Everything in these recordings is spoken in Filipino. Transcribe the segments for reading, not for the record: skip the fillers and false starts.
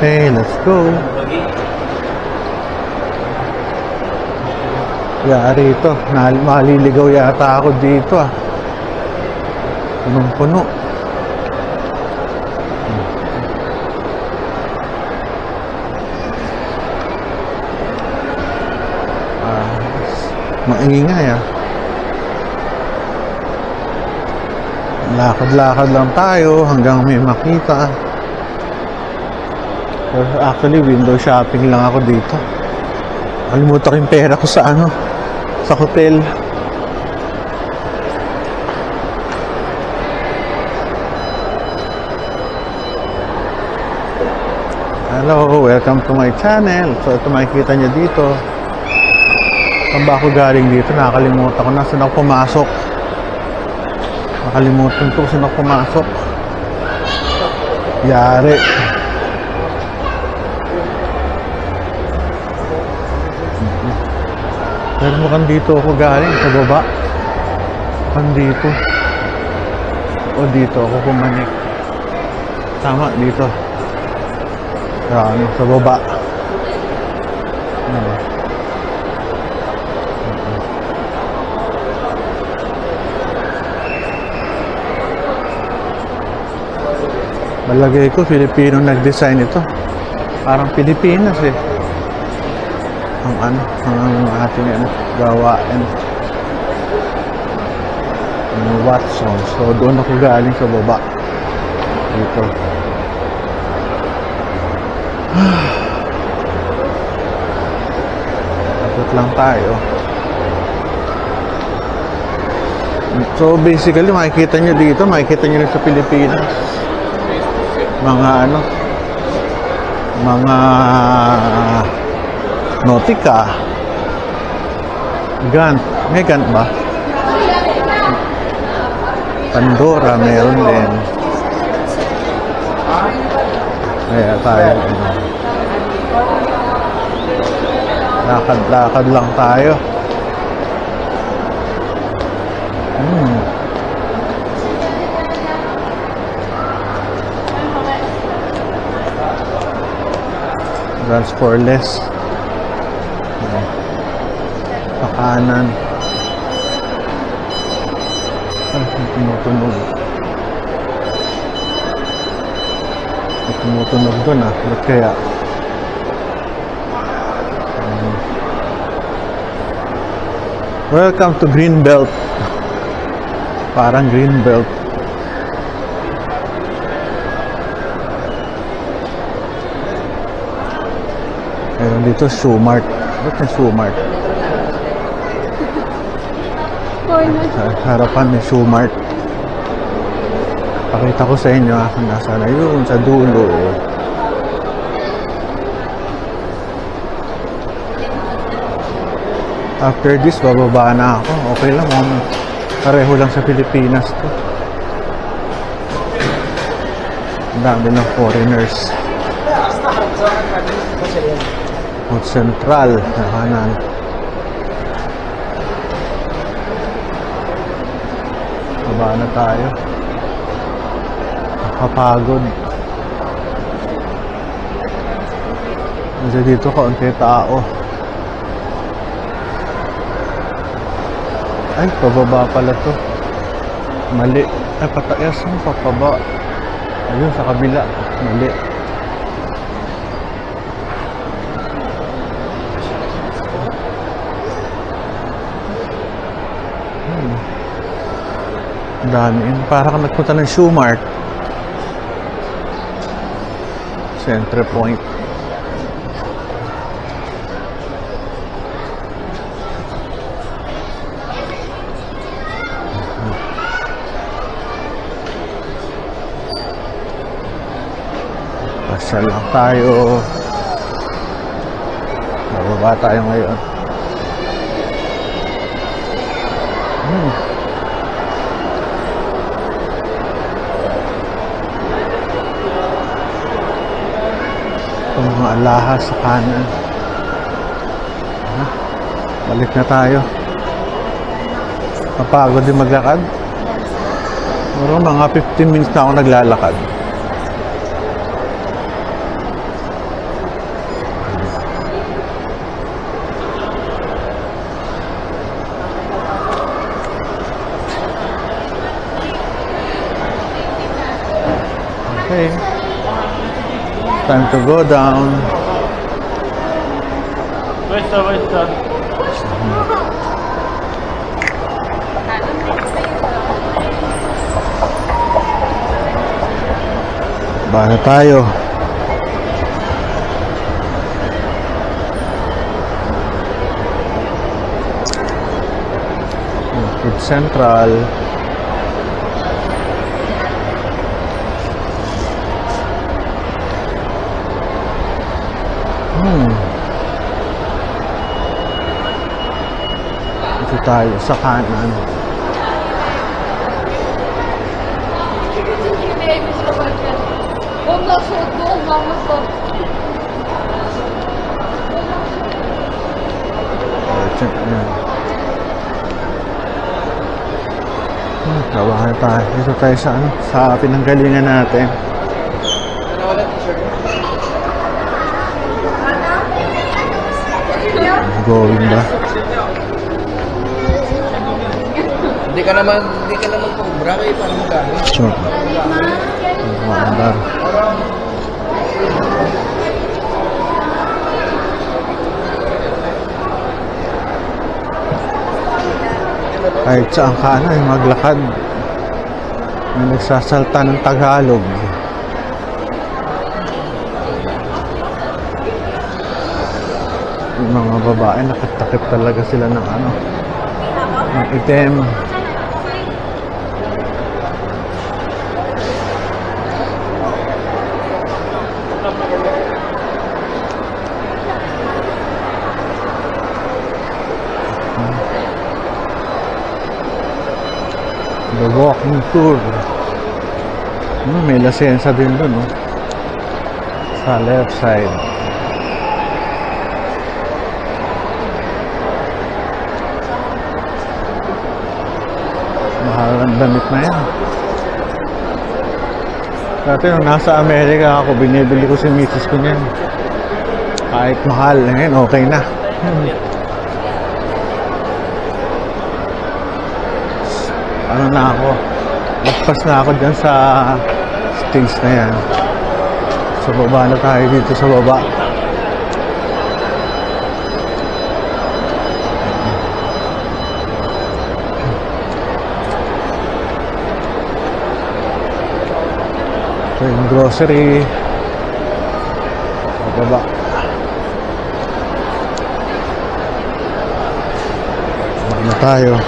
Okay, let's go. Yari ito. Maliligaw yata ako dito ah. Punong-puno. Maingay ah. Lakad-lakad lang tayo hanggang may makita. Actually, window shopping lang ako dito. Kalimutan ko yung pera ko sa ano, sa hotel. Hello, welcome to my channel. So ito makikita nyo dito. Saan ba ako galing dito? Nakakalimutan ko na saan ako pumasok. Nakalimutan ko saan ako pumasok. Yari. Pero mukhang dito ako galing sa baba. Mukhang dito. O dito ako pumanik. Tama, dito. Sa baba. Malagay ko Filipino nag-design ito. Parang Pilipinas eh. Ang ating gawain. Watson. So doon ako galing sa baba. Dito. Takot lang tayo. So basically makikita nyo dito, makikita nyo rin sa Pilipinas mga ano, mga Nautica, Gant, may Gant ba? Pandora meron din. Kaya tayo lakad-lakad lang tayo. Runs for less. Sa kanan. Ay, tumutunog. Tumutunog doon ah. Ba't kaya? Welcome to Greenbelt. Parang Greenbelt. Ayun dito, Shoemart. Ba't yung Shoemart? Sa harapan may Shoemart. Pakita ko sa inyo kung nasa na yun, sa dulo. After this, bababa na ako. Okay lang, pareho lang sa Pilipinas to. Ang dami ng foreigners. North Central, sa kanan. Baba na tayo. Nakapagod. Kasi dito kaunti tao. Ay, pababa pala to. Mali. Ay, pataas ang papaba. Ayun, sa kabila. Mali. Dami yun. Para ka nagpunta ng Shoemart. Centre Point. Pasyal lang tayo. Bababa tayo ngayon. Mga alahas sa kanan. Balik na tayo. Mapagod din maglakad. Pero mga 15 minutes na ako naglalakad. Time to go down. Basta. Baka tayo. Food Central. Ito tayo sa kanan. Tawahan tayo. Dito tayo sa ano? Sa pinanggalingan natin. Going ba? Hindi ka naman pag-bra kayo para magkano. Sure. Magandang. Kahit saan ka na, maglakad. May nagsasalta ng Tagalog. Yung mga babae, nakit-takip talaga sila ng ano, ng item. The walking tour. May lasensya din doon, no? Sa left side. Mahal ang damit na yan. Dati nung nasa Amerika ako, binibili ko si misis ko niyan. Kahit mahal, ngayon okay na. Ano na ako, lagpas na ako dyan sa stage na yan. Sa baba na tayo dito sa baba. Ito yung grocery. Sa baba. Baba na tayo.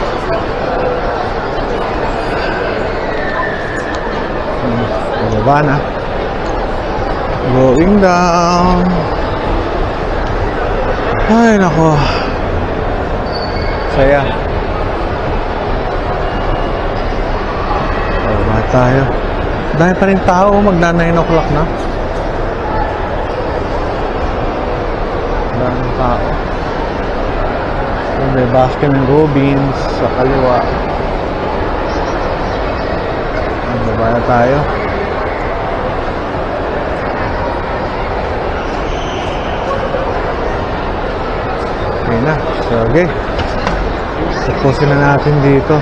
Baba na. Going down. Ay nako. Saya. Baba tayo. Dahil pa rin tao, magna 9 o'clock na. Daming tao. May Baskin and Robbins sa kaliwa. Baba na tayo. Okay na. So, okay. Tapusin na natin dito.